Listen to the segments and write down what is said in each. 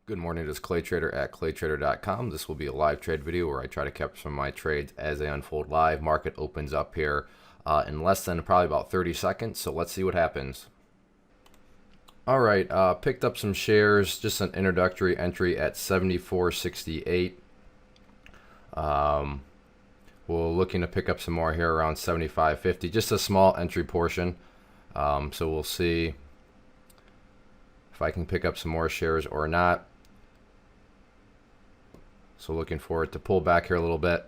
Good morning, this is Clay Trader at claytrader.com. This will be a live trade video where I try to capture some of my trades as they unfold live. Market opens up here in less than probably about 30 seconds, so let's see what happens. All right, picked up some shares, just an introductory entry at 74.68. We're looking to pick up some more here around 75.50, just a small entry portion. So we'll see if I can pick up some more shares or not. So looking for it to pull back here a little bit.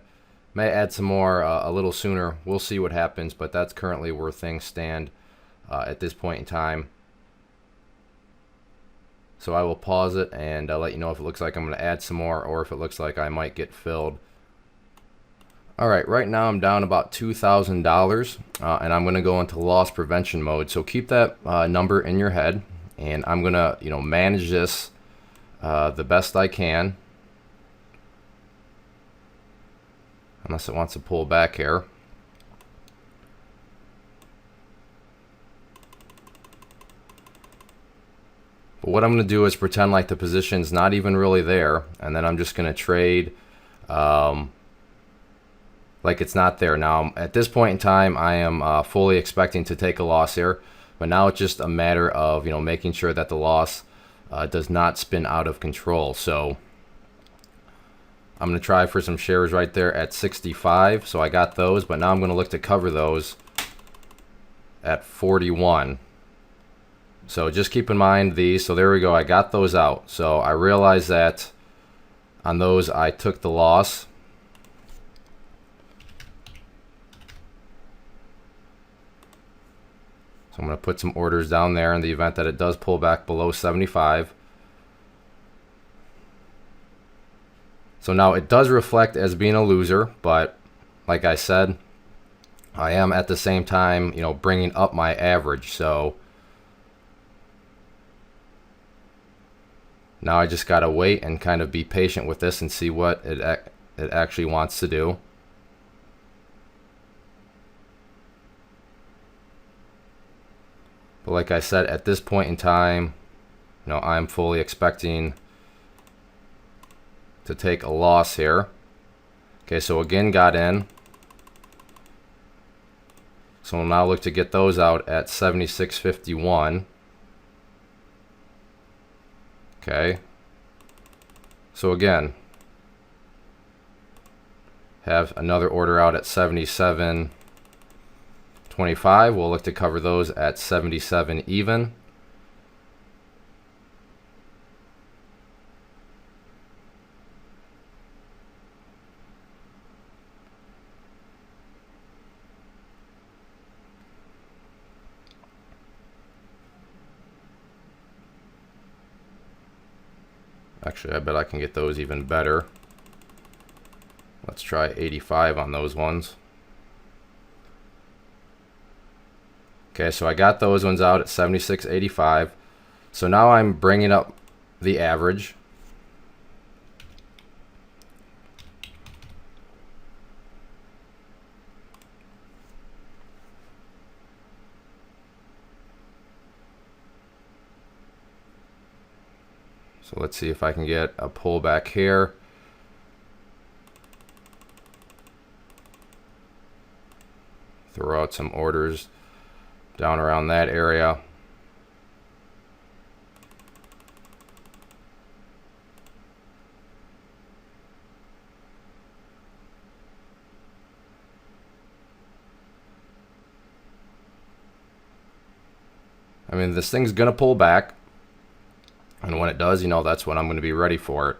May add some more a little sooner. We'll see what happens, but that's currently where things stand at this point in time. So I will pause it and let you know if it looks like I'm going to add some more or if it looks like I might get filled. All right, right now I'm down about $2,000 and I'm going to go into loss prevention mode. So keep that number in your head, and I'm going to manage this the best I can. Unless it wants to pull back here. But what I'm going to do is pretend like the position's not even really there, and then I'm just going to trade like it's not there. Now, at this point in time, I am fully expecting to take a loss here, but now it's just a matter of making sure that the loss does not spin out of control. So I'm going to try for some shares right there at 65. So I got those, but now I'm going to look to cover those at 41. So just keep in mind these. So there we go. I got those out. So I realized that on those I took the loss. So I'm going to put some orders down there in the event that it does pull back below 75. So now it does reflect as being a loser, but like I said, I am at the same time, bringing up my average. So now I just got to wait and kind of be patient with this and see what it actually wants to do. But like I said, at this point in time, I'm fully expecting to take a loss here. Okay, so again, got in. So we'll now look to get those out at 76.51. Okay. So again, have another order out at 77.25. We'll look to cover those at 77 even. Actually, I bet I can get those even better. Let's try 85 on those ones. Okay, so I got those ones out at 76.85. So now I'm bringing up the average. So let's see if I can get a pullback here. Throw out some orders down around that area. I mean, this thing's gonna pull back, and when it does, that's when I'm going to be ready for it.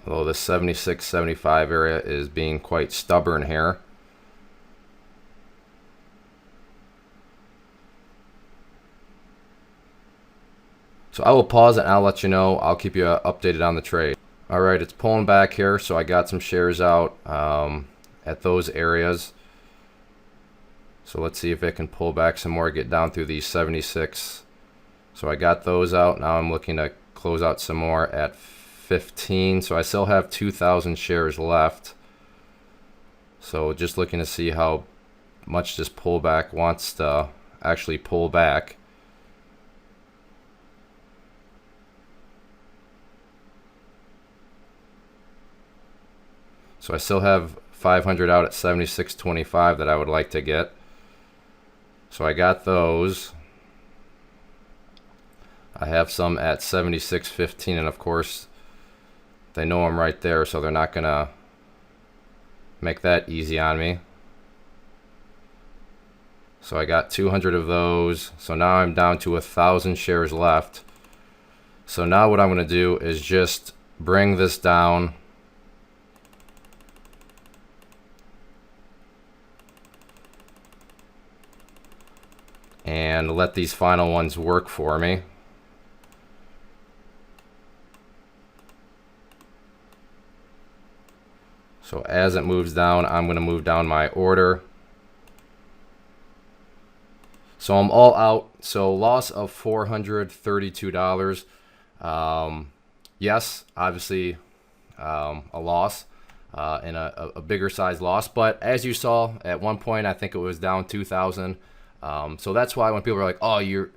Although the 76, 75 area is being quite stubborn here. So I will pause and I'll let you know. I'll keep you updated on the trade. All right, it's pulling back here, so I got some shares out at those areas. So let's see if it can pull back some more, get down through these 76. So I got those out. Now I'm looking to close out some more at 15. So I still have 2,000 shares left. So just looking to see how much this pullback wants to actually pull back. So I still have 500 out at 76.25 that I would like to get. So I got those. I have some at 76.15, and of course they know I'm right there, so they're not gonna make that easy on me. So I got 200 of those. So now I'm down to 1,000 shares left. So now what I'm gonna do is just bring this down. And let these final ones work for me. So as it moves down, I'm going to move down my order. So I'm all out. So loss of $432. Yes, obviously a loss and a bigger size loss. But as you saw, at one point I think it was down 2,000. So that's why when people are like, "Oh, your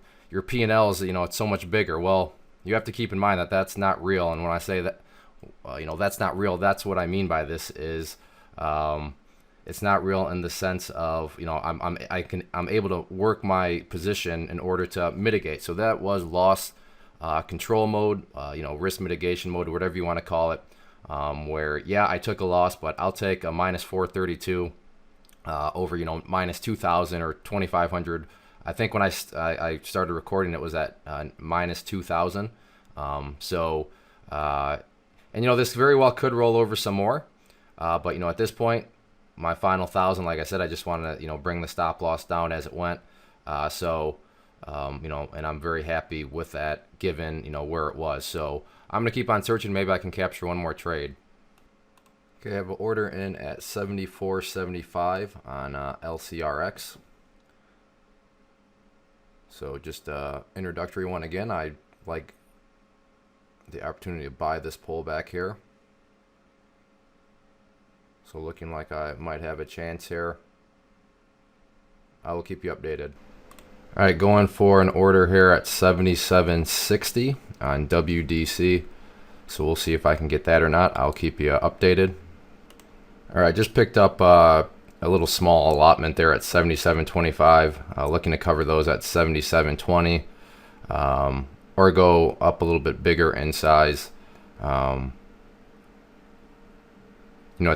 P&Ls, it's so much bigger." Well, you have to keep in mind that that's not real. And when I say that, that's not real, that's what I mean by this is it's not real in the sense of I'm able to work my position in order to mitigate. So that was loss control mode, risk mitigation mode, whatever you want to call it. Where yeah, I took a loss, but I'll take a minus 432 over minus 2,000 or 2,500. I think when I started recording it was at minus 2,000. And this very well could roll over some more, but at this point, my final 1,000, like I said, I just wanted to bring the stop loss down as it went. And I'm very happy with that given where it was. So I'm gonna keep on searching. Maybe I can capture one more trade. Okay, I have an order in at 74.75 on LCRX. So just introductory one again. I like the opportunity to buy this pullback here. So looking like I might have a chance here. I will keep you updated. All right, going for an order here at 77.60 on WDC. So we'll see if I can get that or not. I'll keep you updated. All right, just picked up a little small allotment there at 77.25. Looking to cover those at 77.20. Or go up a little bit bigger in size. At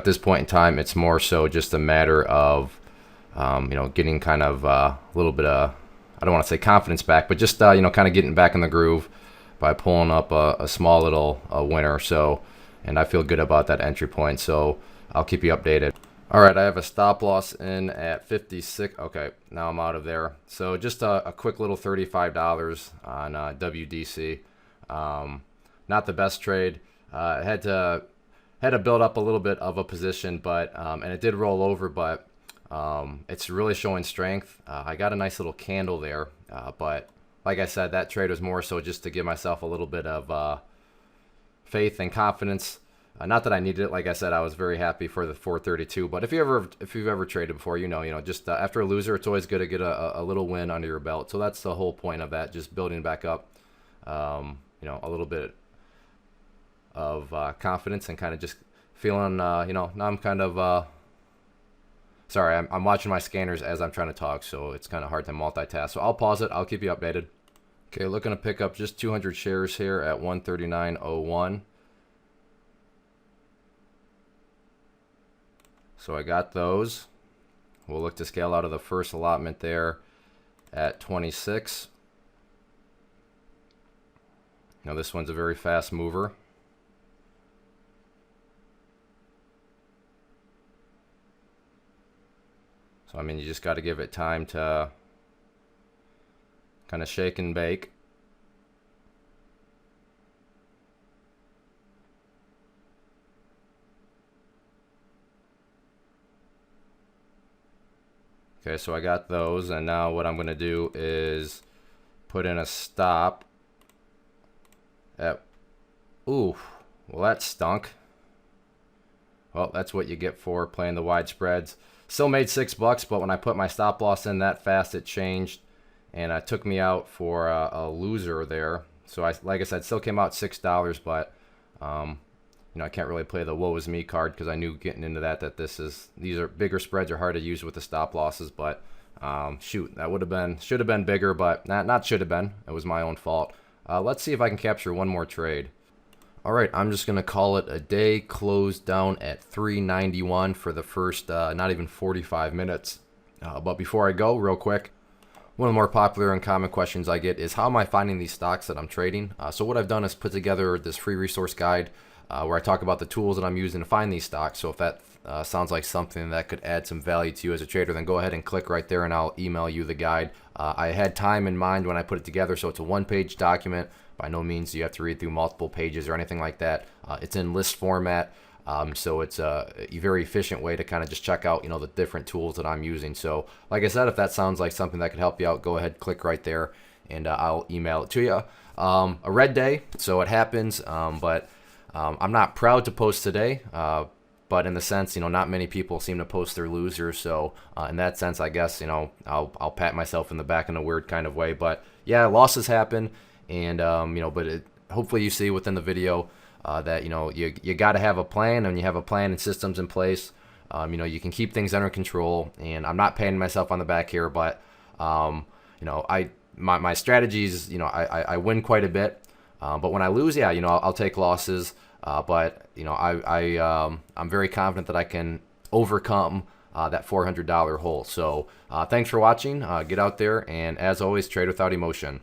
this point in time, it's more so just a matter of, getting kind of a little bit of, I don't want to say confidence back, but just, kind of getting back in the groove by pulling up a small little winner. So, and I feel good about that entry point. So I'll keep you updated. All right, I have a stop loss in at 56. Okay, now I'm out of there. So just a quick little $35 on WDC. Not the best trade. Had to build up a little bit of a position, but and it did roll over, but it's really showing strength. I got a nice little candle there, but like I said, that trade was more so just to give myself a little bit of faith and confidence. Not that I needed it. Like I said, I was very happy for the 432. But if you've ever traded before, just after a loser, it's always good to get a little win under your belt. So that's the whole point of that, just building back up, a little bit of confidence and kind of just feeling, now I'm kind of, sorry, I'm watching my scanners as I'm trying to talk, so it's kind of hard to multitask. So I'll pause it. I'll keep you updated. Okay, looking to pick up just 200 shares here at 139.01. So I got those. We'll look to scale out of the first allotment there at 26. Now this one's a very fast mover. So you just got to give it time to kind of shake and bake. Okay, so I got those, and now what I'm going to do is put in a stop at, ooh, well that stunk. well, that's what you get for playing the wide spreads. Still made $6, but when I put my stop loss in that fast, it changed, and it took me out for a loser there. So like I said, still came out $6, but I can't really play the woe is me card because I knew getting into that these are bigger spreads are hard to use with the stop losses. But shoot, that should have been bigger, but not should have been. It was my own fault. Let's see if I can capture one more trade. All right, I'm just going to call it a day. Closed down at 391 for the first not even 45 minutes. But before I go, real quick, one of the more popular and common questions I get is how am I finding these stocks that I'm trading? So what I've done is put together this free resource guide where I talk about the tools that I'm using to find these stocks. So if that sounds like something that could add some value to you as a trader, then go ahead and click right there and I'll email you the guide. I had time in mind when I put it together, so it's a one-page document. By no means do you have to read through multiple pages or anything like that. It's in list format, so it's a very efficient way to kind of just check out, the different tools that I'm using. So, like I said, if that sounds like something that could help you out, go ahead, click right there, and I'll email it to you. A red day, so it happens, but I'm not proud to post today. But in the sense, not many people seem to post their losers. So in that sense, I guess, I'll pat myself in the back in a weird kind of way. But yeah, losses happen. And, but hopefully you see within the video that, you got to have a plan, and you have a plan and systems in place. You can keep things under control, and I'm not patting myself on the back here, but, my strategies, I win quite a bit. But when I lose, yeah, I'll take losses. But I'm very confident that I can overcome that $400 hole. So thanks for watching. Get out there, and as always, trade without emotion.